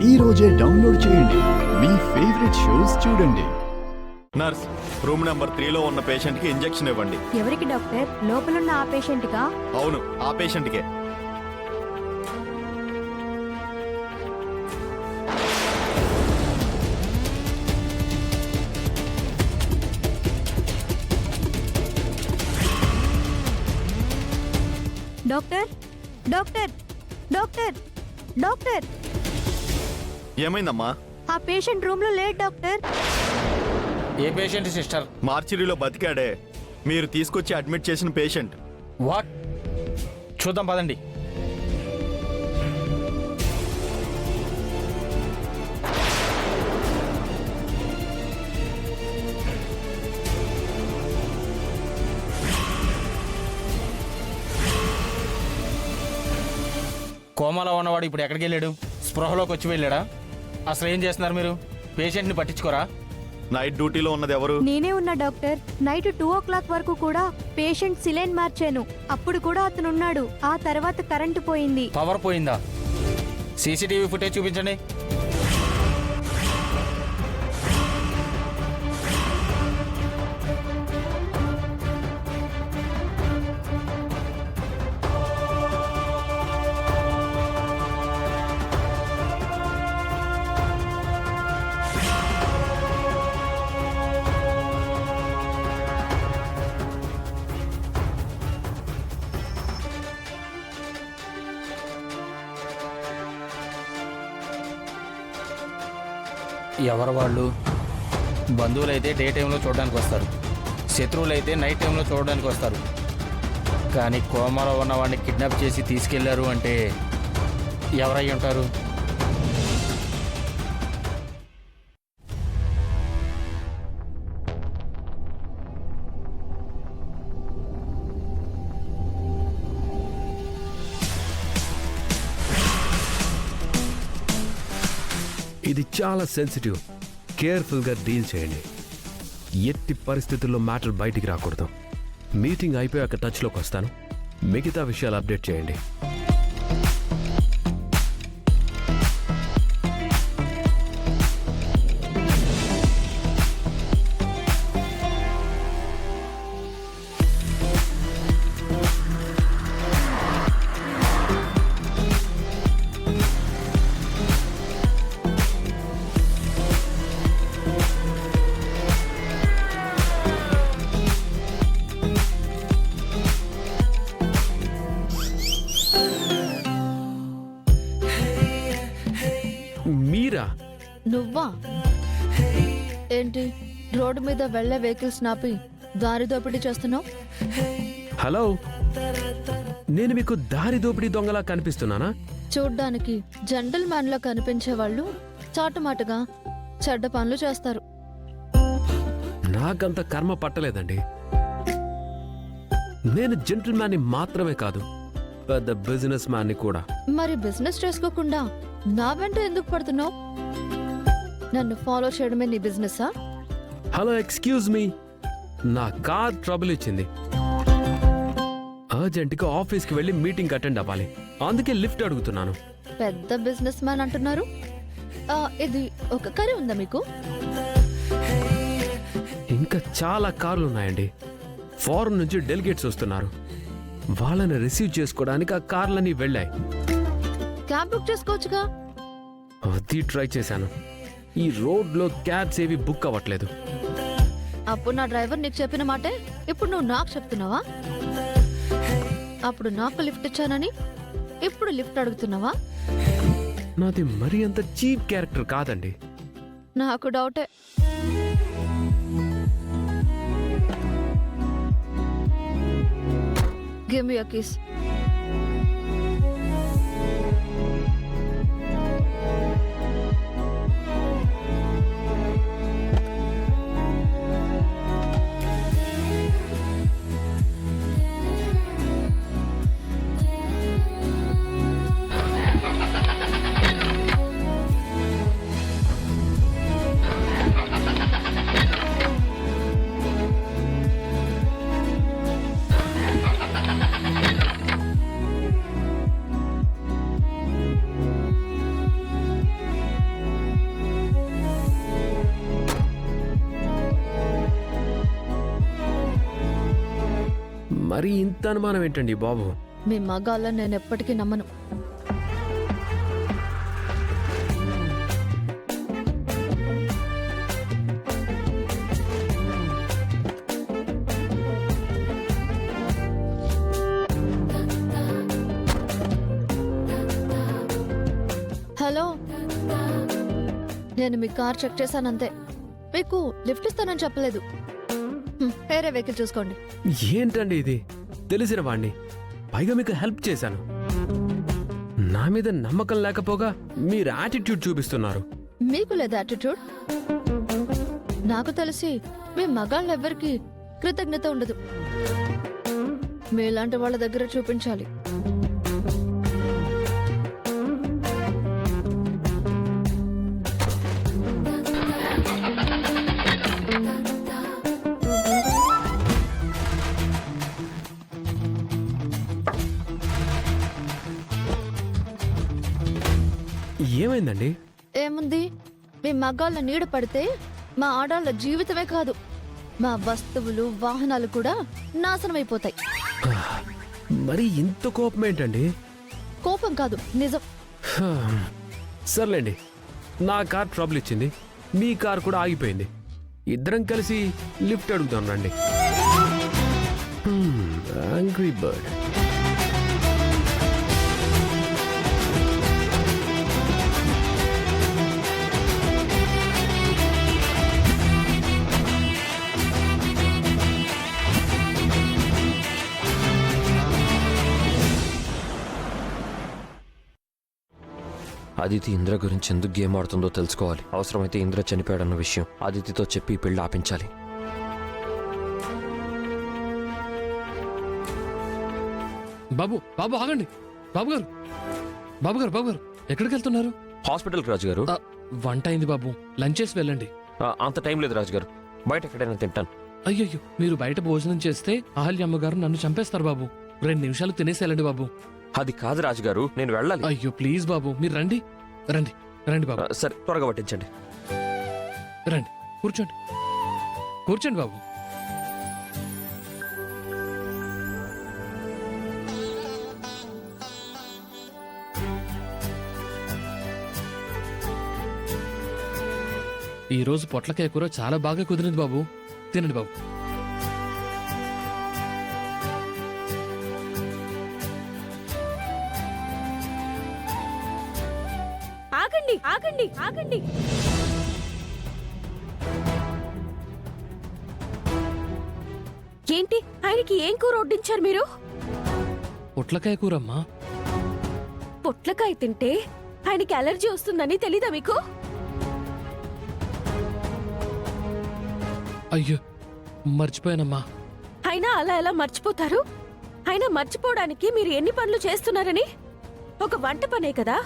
ఈ రోజే డౌన్లోడ్ చేయండి. మీ ఫేవరెట్ షోస్ చూడండి. నర్స్, రూమ్ నెంబర్ 3లో ఉన్న పేషెంట్ కి ఇంజెక్షన్ ఇవ్వండి. ఎవరికి డాక్టర్? లోపలున్న ఆ పేషెంట్ కా? అవును, ఆ పేషెంట్ కే. డాక్టర్ డాక్టర్ డాక్టర్ డాక్టర్ ఏమైందమ్మా? ఆ పేషెంట్ రూమ్ లో లేడు డాక్టర్. ఏ పేషెంట్ సిస్టర్? మార్చిరీలో బతికాడే, మీరు తీసుకొచ్చి అడ్మిట్ చేసిన పేషెంట్. వాట్? చూద్దాం పదండి. కోమాలో ఉన్నవాడు ఇప్పుడు ఎక్కడికి వెళ్ళాడు? స్పృహలోకి వచ్చి వెళ్ళాడా? అసలు ఏం చేస్తున్నారు మీరు? పేషెంట్ని పట్టించుకోరా? నైట్ డ్యూటీలో ఉన్నది ఎవరు? నేనే ఉన్నా డాక్టర్. నైట్ 2 o'clock వరకు కూడా పేషెంట్ సిలైన్ మార్చాను. అప్పుడు కూడా అతను ఉన్నాడు. ఆ తర్వాత కరెంటు పోయింది. పవర్ పోయిందా? సీసీటీవీ ఫుటేజ్ చూపించండి. ఎవరు వాళ్ళు? బంధువులైతే డే టైంలో చూడడానికి వస్తారు, శత్రువులైతే నైట్ టైంలో చూడడానికి వస్తారు. కానీ కోమాలో ఉన్న వాడిని కిడ్నాప్ చేసి తీసుకెళ్లారు అంటే ఎవరై ఉంటారు? ఇది చాలా సెన్సిటివ్. కేర్ఫుల్గా డీల్ చేయండి. ఎట్టి పరిస్థితుల్లో మ్యాటర్ బయటికి రాకూడదు. మీటింగ్ అయిపోయాక టచ్లోకి వస్తాను. మిగతా విషయాలు అప్డేట్ చేయండి. మీరా? నువ్వా? ఏంటి రోడ్డు మీద వెళ్లే వెహికల్స్ నాపి దారి దోపిడీ చేస్తున్నావు? హలో, నేను మీకు దారి దోపిడీ దొంగలా కనిపిస్తున్నానా? చూడ్డానికి జెంటల్ మ్యాన్ లా కనిపించే వాళ్ళు చాటుమాటుగా చెడ్డ పనులు చేస్తారు. నాకంత కర్మ పట్టలేదండి. నేను జెంటిల్ మ్యాన్ని మాత్రమే కాదు, పెద్ద బిజినెస్ మ్యాన్ని కూడా. మరి బిజినెస్ చేసుకోకుండా నా వెంట ఎందుకు పడుతున్నావు? నన్ను ఫాలో చేయడమే నీ బిజినెస్సా? Hello, excuse me. నా కార్ ట్రబుల్ ఇచ్చింది. అర్జెంట్గా ఆఫీస్కి వెళ్ళి మీటింగ్ అటెండ్ అవ్వాలి. అందుకే లిఫ్ట్ అడుగుతున్నాను. పెద్ద బిజినెస్ మ్యాన్ అంటున్నారు. ఇది ఒక కర్రీ ఉందా మీకు? ఇంకా చాలా కార్లు ఉన్నాయండి. ఫారెన్ నుంచి డెలిగేట్స్ వస్తున్నారు. వాళ్ళని రిసీవ్ చేసుకోవడానికి ఆ కార్లని వెళ్ళాయి. క్యాబ్ బుక్ చేసుకోవచ్చుగా. అది ట్రై చేశాను. ఈ రోడ్లో క్యాబ్స్ ఏవి బుక్ అవ్వట్లేదు. అప్పుడు నా డ్రైవర్ నీకు చెప్పిన మాటే ఇప్పుడు నువ్వు నాకు చెప్తున్నావా? అప్పుడు నాకు లిఫ్ట్ ఇచ్చానని ఇప్పుడు లిఫ్ట్ అడుగుతున్నావా? నాది మరీ అంత చీప్ క్యారెక్టర్ కాదండి. నాకు డౌటే. Give me your keys. మరి ఇంత అనుమానం ఏంటండి బాబు? మీ మగాళ్ళని నేను ఎప్పటికీ నమ్మను. హలో, నేను మీ కార్ చెక్ చేశానంతే. మీకు లిఫ్ట్ ఇస్తానని చెప్పలేదు. వేరే వెహికల్ చూసుకోండి. ఏంటండి ఇది? తెలిసిన వాణ్ణి, పైగా మీకు హెల్ప్ చేశాను. నా మీద నమ్మకం లేకపోగా మీరు యాటిట్యూడ్ చూపిస్తున్నారు. మీకు లేదా యాటిట్యూడ్? నాకు తెలిసి మీ మగాళ్ళెవ్వరికి కృతజ్ఞత ఉండదు. మీలాంటి వాళ్ళ దగ్గర చూపించాలి. ఏమైందండి? ఏముంది, మీ మగాళ్ళ నీడ పడితే మా ఆడాళ్ళ జీవితమే కాదు, మా వస్తువులు వాహనాలు కూడా నాశనమైపోతాయి. మరి ఇంత కోపం ఏంటండి? కోపం కాదు, నిజం. సర్లేండి, నా కార్ ట్రబుల్ ఇచ్చింది, మీ కార్ కూడా ఆగిపోయింది. ఇద్దరం కలిసి లిఫ్ట్ అడుగుదాం రండి. Angry bird. అదితి ఇంద్ర గురించి ఎందుకు గేమ్ ఆడుతుందో తెలుసుకోవాలి. అవసరమైతే ఇంద్ర చనిపోయాడన్న విషయం అదితితో చెప్పి పెళ్లి ఆపించాలి. బాబు బాబు ఆగండి. బాబు గారు బాబు గారు బాబు గారు ఎక్కడికి వెళ్తున్నారు? హాస్పిటల్కి రాజు గారు. వంట అయింది బాబు, లంచ్ చేసి వెళ్ళండి. అంత టైం లేదు రాజు గారు, బయట ఎక్కడైనా తింటాను. అయ్యయ్యో, మీరు బయట భోజనం చేస్తే అహల్యమ్మ గారు నన్ను చంపేస్తారు బాబు. 2 నిమిషాలు తినేసి వెళ్ళండి బాబు. అది కాదు రాజు గారు, నేను వెళ్ళాలి. అయ్యో ప్లీజ్ బాబు, మీరు రండి రండి రండి బాబు. సరే, త్వరగా పట్టించండి. రండి, కూర్చోండి కూర్చోండి బాబు. ఈ రోజు పొట్లకాయ కూర చాలా బాగా కుదిరింది బాబు, తినండి బాబు. ఆగండి ఆగండి ఆగండి. ఏంటి, ఆయనకి ఏం కూర వడ్డించారు మీరు? పొట్లకాయ కూరమ్మా. పొట్లకాయ తింటే ఆయనకి అలర్జీ వస్తుందని తెలీదా మీకు? అయ్యో మర్చిపోయానమ్మా. అయినా అలా ఎలా మర్చిపోతారు? అయినా మర్చిపోవడానికి మీరు ఎన్ని పనులు చేస్తున్నారని? ఒక వంట పనే కదా.